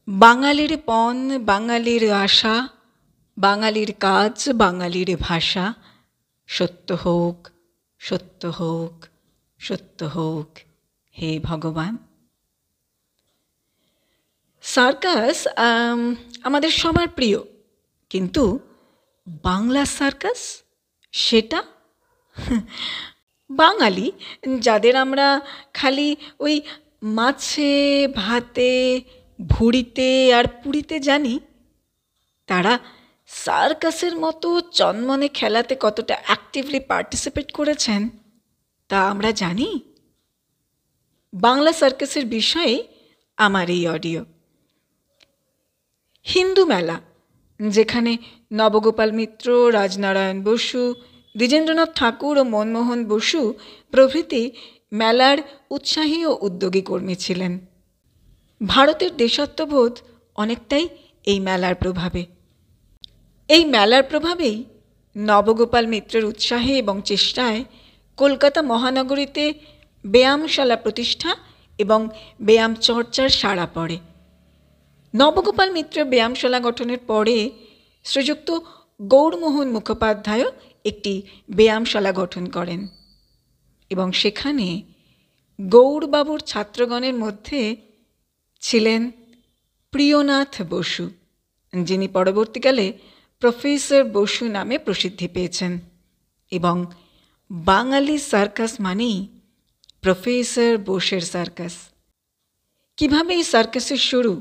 বাঙালির পণ বাঙালির আশা, বাঙালির কাজ বাঙালির ভাষা, সত্য হোক, সত্য হোক, সত্য হোক, হে ভগবান। সার্কাস আমাদের সবার প্রিয়, কিন্তু বাংলা সার্কাস সেটা বাঙালি যাদের আমরা খালি ওই মাছে ভাতে ভুড়িতে আর পুরীতে জানি, তারা সার্কাসের মতো চনমনে খেলাতে কতটা অ্যাক্টিভলি পার্টিসিপেট করেছেন তা আমরা জানি। বাংলা সার্কাসের বিষয়ে আমার এই অডিও। হিন্দু মেলা, যেখানে নবগোপাল মিত্র, রাজনারায়ণ বসু, দ্বিজেন্দ্রনাথ ঠাকুর ও মনমোহন বসু প্রভৃতি মেলার উৎসাহী ও উদ্যোগী কর্মী ছিলেন। ভারতের দেশাত্মবোধ অনেকটাই এই মেলার প্রভাবে। এই মেলার প্রভাবেই নবগোপাল মিত্রের উৎসাহে এবং চেষ্টায় কলকাতা মহানগরীতে ব্যায়ামশালা প্রতিষ্ঠা এবং ব্যায়াম চর্চার সাড়া পড়ে। নবগোপাল মিত্রের ব্যায়ামশালা গঠনের পরে শ্রীযুক্ত গৌরমোহন মুখোপাধ্যায়ও একটি ব্যায়ামশালা গঠন করেন এবং সেখানে গৌরবাবুর ছাত্রগণের মধ্যে ছিলেন প্রিয়নাথ বসু, যিনি পরবর্তীকালে প্রফেসর বসু নামে প্রসিদ্ধি পেয়েছেন। এবং বাঙালি সার্কাস মানেই প্রফেসর বোসের সার্কাস। কিভাবে এই সার্কাসের শুরু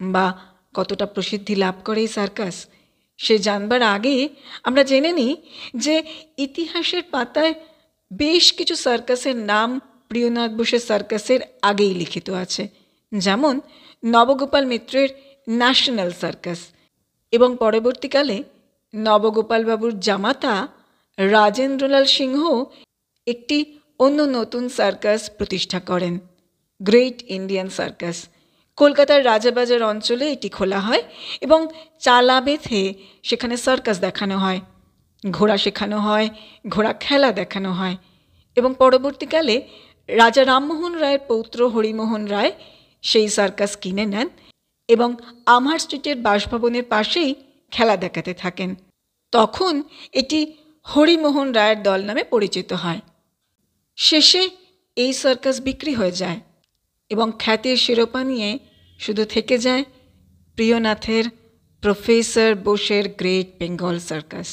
বা কতটা প্রসিদ্ধি লাভ করে এই সার্কাস সে জানবার আগে আমরা জেনে নিই যে ইতিহাসের পাতায় বেশ কিছু সার্কাসের নাম প্রিয়নাথ বোসের সার্কাসের আগেই লিখিত আছে, যেমন নবগোপাল মিত্রের ন্যাশনাল সার্কাস, এবং পরবর্তীকালে নবগোপালবাবুর জামাতা রাজেন্দ্রলাল সিংহ একটি অন্য নতুন সার্কাস প্রতিষ্ঠা করেন, গ্রেট ইন্ডিয়ান সার্কাস। কলকাতার রাজাবাজার অঞ্চলে এটি খোলা হয় এবং চালা বেঁধে সেখানে সার্কাস দেখানো হয়, ঘোড়া শেখানো হয়, ঘোড়া খেলা দেখানো হয়। এবং পরবর্তীকালে রাজা রামমোহন রায়ের পৌত্র হরিমোহন রায় সেই সার্কাস কিনে নেন এবং আমার স্ট্রিটের বাসভবনের পাশেই খেলা দেখাতে থাকেন। তখন এটি হরিমোহন রায়ের দল নামে পরিচিত হয়। শেষে এই সার্কাস বিক্রি হয়ে যায় এবং খ্যাতির শিরোপা নিয়ে শুধু থেকে যায় প্রিয়নাথের প্রফেসর বোসের গ্রেট বেঙ্গল সার্কাস।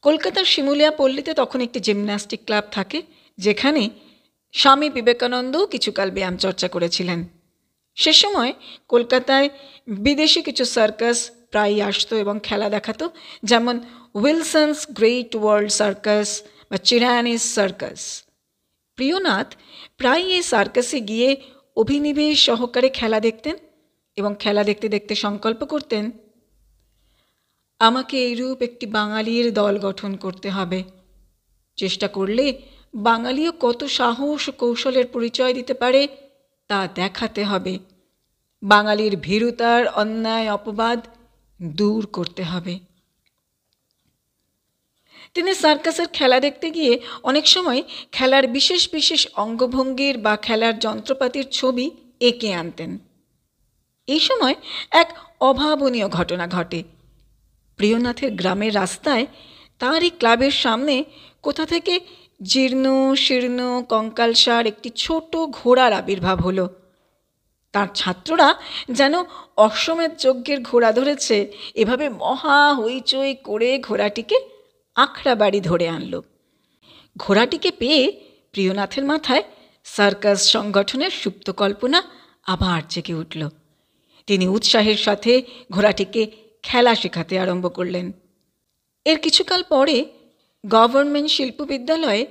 কলকাতার শিমুলিয়া পল্লীতে তখন একটি জিমন্যাস্টিক ক্লাব থাকে, যেখানে স্বামী বিবেকানন্দও কিছুকাল ব্যায়াম চর্চা করেছিলেন। সে সময় কলকাতায় বিদেশি কিছু সার্কাস প্রায়ই আসতো এবং খেলা দেখাতো, যেমন উইলসন্স গ্রেট ওয়ার্ল্ড সার্কাস বা চিরানিস সার্কাস। প্রিয়নাথ প্রায়ই এই সার্কাসে গিয়ে অভিনিবেশ সহকারে খেলা দেখতেন এবং খেলা দেখতে দেখতে সংকল্প করতেন, আমাকে এইরূপ একটি বাঙালির দল গঠন করতে হবে। চেষ্টা করলে বাঙালিও কত সাহস ও কৌশলের পরিচয় দিতে পারে তা দেখাতে হবে। বাঙালির ভীরুতার অন্যায় অপবাদ দূর করতে হবে। তিনি সার্কাসের খেলা দেখতে গিয়ে অনেক সময় খেলার বিশেষ বিশেষ অঙ্গভঙ্গির বা খেলার যন্ত্রপাতির ছবি এঁকে আনতেন। এই সময় এক অভাবনীয় ঘটনা ঘটে। প্রিয়নাথের গ্রামের রাস্তায় তার এই ক্লাবের সামনে কোথা থেকে জীর্ণ শীর্ণ কঙ্কালসার একটি ছোট ঘোড়ার আবির্ভাব হলো। তার ছাত্ররা যেন অশ্বমেধ যজ্ঞের ঘোড়া ধরেছে এভাবে মহা হইচই করে ঘোড়াটিকে আখড়া বাড়ি ধরে আনল। ঘোড়াটিকে পেয়ে প্রিয়নাথের মাথায় সার্কাস সংগঠনের সুপ্ত কল্পনা আবার জেগে উঠল। তিনি উৎসাহের সাথে ঘোড়াটিকে খেলা শেখাতে আরম্ভ করলেন। এর কিছুকাল পরে গভর্নমেন্ট শিল্প বিদ্যালয়ে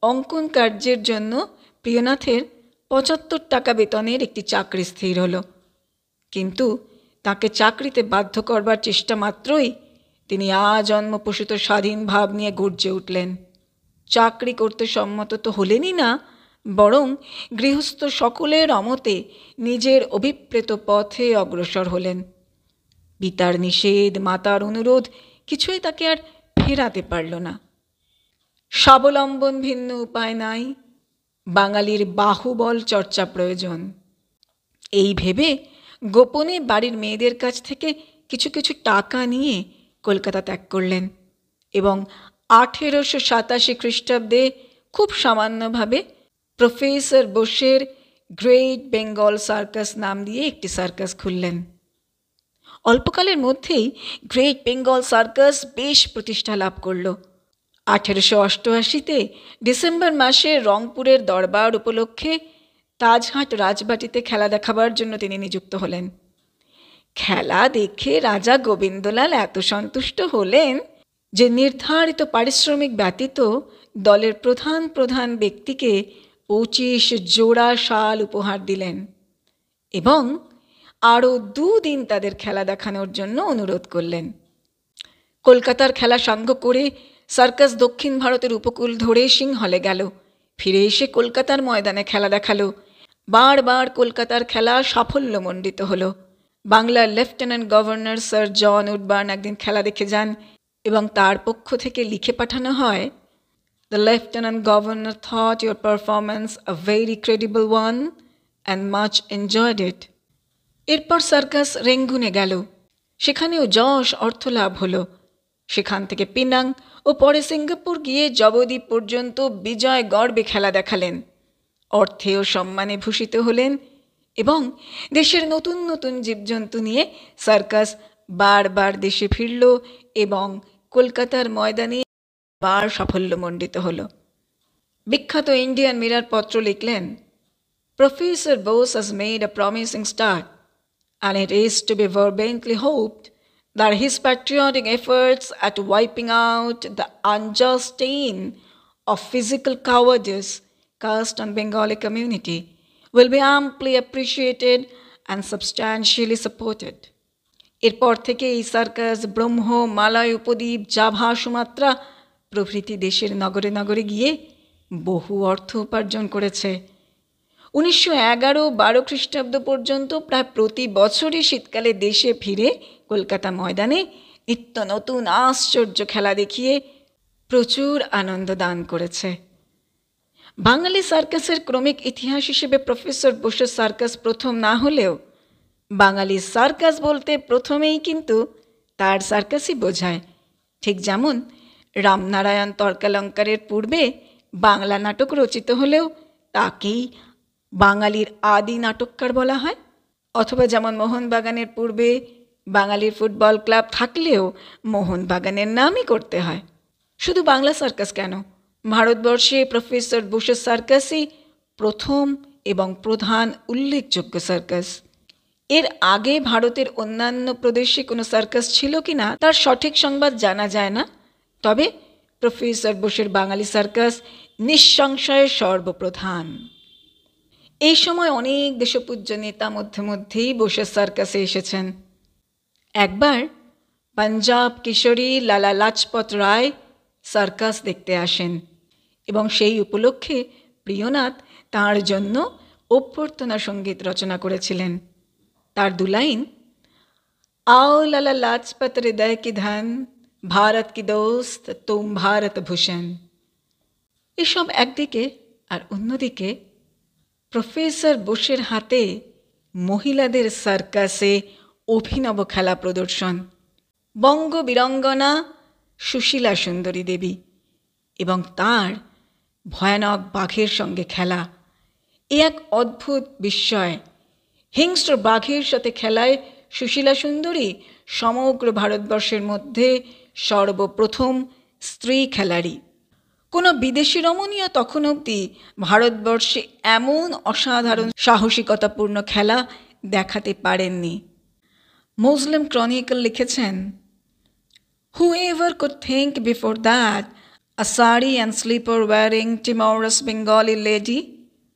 অঙ্কন কার্যের জন্য প্রিয়নাথের ৭৫ টাকা বেতনের একটি চাকরি স্থির হলো। কিন্তু তাকে চাকরিতে বাধ্য করবার চেষ্টা মাত্রই তিনি আজন্মপ্রসূত স্বাধীন ভাব নিয়ে গর্জে উঠলেন। চাকরি করতে সম্মত তো হলেনই না, বরং গৃহস্থ সকলের অমতে নিজের অভিপ্রেত পথে অগ্রসর হলেন। পিতার নিষেধ, মাতার অনুরোধ কিছুই তাকে আর ফেরাতে পারল না। স্বাবলম্বন ভিন্ন উপায় নাই, বাঙালির বাহুবল চর্চা প্রয়োজন। এই ভেবে গোপনে বাড়ির মেয়েদের কাছ থেকে কিছু কিছু টাকা নিয়ে কলকাতা ত্যাগ করলেন এবং 1887 খ্রিস্টাব্দে খুব সামান্যভাবে প্রফেসর বোসের গ্রেট বেঙ্গল সার্কাস নাম দিয়ে একটি সার্কাস খুললেন। অল্পকালের মধ্যেই গ্রেট বেঙ্গল সার্কাস বেশ প্রতিষ্ঠা লাভ করল। 1888-তে ডিসেম্বর মাসে রংপুরের দরবার উপলক্ষে তাজহাট রাজবাটিতে খেলা দেখাবার জন্য তিনি নিযুক্ত হলেন। খেলা দেখে রাজা গোবিন্দলাল এত সন্তুষ্ট হলেন যে নির্ধারিত পারিশ্রমিক ব্যতীত দলের প্রধান প্রধান ব্যক্তিকে 25 জোড়া শাল উপহার দিলেন এবং আরও 2 দিন তাদের খেলা দেখানোর জন্য অনুরোধ করলেন। কলকাতার খেলা সাঙ্গ করে সার্কাস দক্ষিণ ভারতের উপকূল ধরে সিংহলে গেল, ফিরে এসে কলকাতার ময়দানে খেলা দেখালো। বারবার কলকাতার খেলা সাফল্যমণ্ডিত হলো। বাংলার লেফটেন্যান্ট গভর্নর স্যার জন উডবার্ন একদিন খেলা দেখে যান এবং তার পক্ষ থেকে লিখে পাঠানো হয়, "The Lieutenant Governor thought your performance a very credible one and much enjoyed it." এরপর সার্কাস রেঙ্গুনে গেল, সেখানেও যশ অর্থ লাভ হলো। সেখান থেকে পিনাং ও পরে সিঙ্গাপুর গিয়ে জবদ্বীপ পর্যন্ত বিজয় গর্বে খেলা দেখালেন। অর্থে ও সম্মানে ভূষিত হলেন এবং দেশের নতুন নতুন জীবজন্তু নিয়ে সার্কাস বারবার দেশে ফিরল এবং কলকাতার ময়দানে বার সাফল্যমণ্ডিত হল। বিখ্যাত ইন্ডিয়ান মিরর পত্র লিখলেন, "Professor Bose has made a promising start, and it is to be fervently hoped that his patriotic efforts at wiping out the unjust stain of physical cowardice cast on Bengali community will be amply appreciated and substantially supported." এরপর থেকে এই circus ব্রহ্ম, Malay উপদ্বীপ, Java, Sumatra প্রভৃতি দেশের নগরে নগরে গিয়ে বহু অর্থ উপার্জন করেছে। 1911-12 খ্রিস্টাব্দ পর্যন্ত প্রায় প্রতি বছরই শীতকালে দেশে ফিরে কলকাতা ময়দানে নিত্য নতুন আশ্চর্য খেলা দেখিয়ে প্রচুর আনন্দ দান করেছে। বাঙালি সার্কাসের ক্রমিক ইতিহাস হিসেবে প্রফেসর বোসের সার্কাস প্রথম না হলেও বাঙালি সার্কাস বলতে প্রথমেই কিন্তু তার সার্কাসই বোঝায়। ঠিক যেমন রামনারায়ণ তর্কালঙ্কারের পূর্বে বাংলা নাটক রচিত হলেও তাকেই বাঙালির আদি নাটককার বলা হয়, অথবা যেমন মোহনবাগানের পূর্বে বাঙালির ফুটবল ক্লাব থাকলেও মোহনবাগানের নামই করতে হয়। শুধু বাংলা সার্কাস কেন, ভারতবর্ষে প্রফেসর বোসের সার্কাসই প্রথম এবং প্রধান উল্লেখযোগ্য সার্কাস। এর আগে ভারতের অন্যান্য প্রদেশে কোনো সার্কাস ছিল কি না তার সঠিক সংবাদ জানা যায় না, তবে প্রফেসর বোসের বাঙালি সার্কাস নিঃসংশয়ে সর্বপ্রধান। এই সময় অনেক দেশপূজ্য নেতা মধ্যেই বোসের সার্কাসে এসেছেন। একবার পাঞ্জাব কিশোরী লালা লাজপত রায় সার্কাস দেখতে আসেন এবং সেই উপলক্ষে প্রিয়নাথ তাঁর জন্য অভ্যর্থনা সঙ্গীত রচনা করেছিলেন। তার 2 লাইন, "आओ लाला लाजपत हृदय की धन, भारत की दोस्त तुम भारत भूषण।" এসব একদিকে, আর অন্যদিকে প্রফেসর বোসের হাতে মহিলাদের সার্কাসে অভিনব খেলা প্রদর্শন, বঙ্গ বীরাঙ্গনা সুশীলা সুন্দরী দেবী এবং তার ভয়ানক বাঘের সঙ্গে খেলা, এ এক অদ্ভুত বিস্ময়। হিংস্র বাঘের সাথে খেলায় সুশীলা সুন্দরী সমগ্র ভারতবর্ষের মধ্যে সর্বপ্রথম স্ত্রী খেলাড়ি। কোনো বিদেশি রমণীও তখন অবধি ভারতবর্ষে এমন অসাধারণ সাহসিকতাপূর্ণ খেলা দেখাতে পারেননি। মুসলিম ক্রনিকল লিখেছেন, "Whoever could think before that a sari and slipper wearing timorous Bengali lady,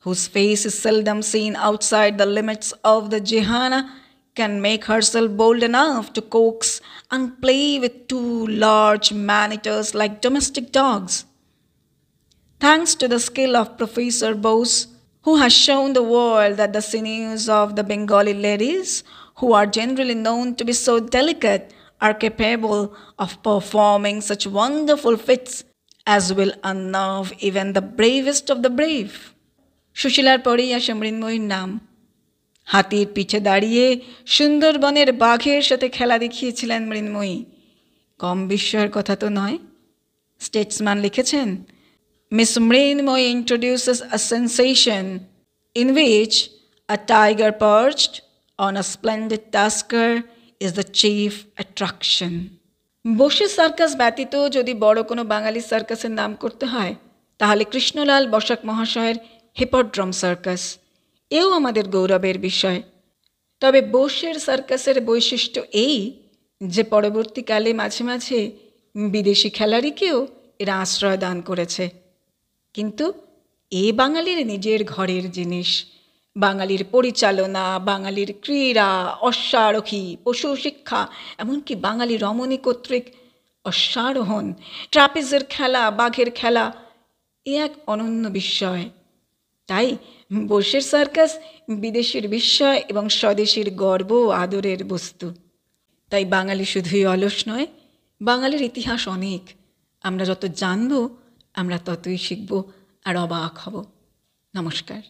whose face is seldom seen outside the limits of the Jehana, can make herself bold enough to coax and play with 2 large man-eaters like domestic dogs. Thanks to the skill of Professor Bose, who has shown the world that the sinews of the Bengali ladies, who are generally known to be so delicate, are capable of performing such wonderful feats as will unnerve even the bravest of the brave." সুশীলার পরেই আসে মৃন্ময়ীর নাম। হাতির পিঠে দাঁড়িয়ে সুন্দরবনের বাঘের সাথে খেলা দেখিয়েছিলেন মৃন্ময়ী। কম বিস্ময়ের কথা তো নয়। স্টেটসম্যান লিখেছেন, Miss Mrinmoy introduces a sensation in which a tiger perched on a splendid tusker is the chief attraction. বসে সার্কাস ব্যতীত যদি বড় কোনো বাঙালি সার্কাসের নাম করতে হয় তাহলে কৃষ্ণলাল বসাক মহাশয়ের হিপোড্রোম সার্কাস, এও আমাদের গৌরবের বিষয়। তবে বোসের সার্কাসের বৈশিষ্ট্য এই যে পরবর্তীকালে মাঝে মাঝে বিদেশি খেলাড়িকেও এরা আশ্রয় দান করেছে। কিন্তু এ বাঙালির নিজের ঘরের জিনিস। বাঙালির পরিচালনা, বাঙালির ক্রীড়া, অশ্বারোহী, পশু শিক্ষা, এমনকি বাঙালি রমণী কর্তৃক অশ্বারোহণ, ট্রাপিজের খেলা, বাঘের খেলা, এ এক অনন্য বিস্ময়। তাই বোসের সার্কাস বিদেশের বিস্ময় এবং স্বদেশীর গর্ব ও আদরের বস্তু। তাই বাঙালি শুধুই অলস নয়, বাঙালির ইতিহাস অনেক। আমরা যত জানব আমরা ততই শিখব আর অবাক হব। নমস্কার।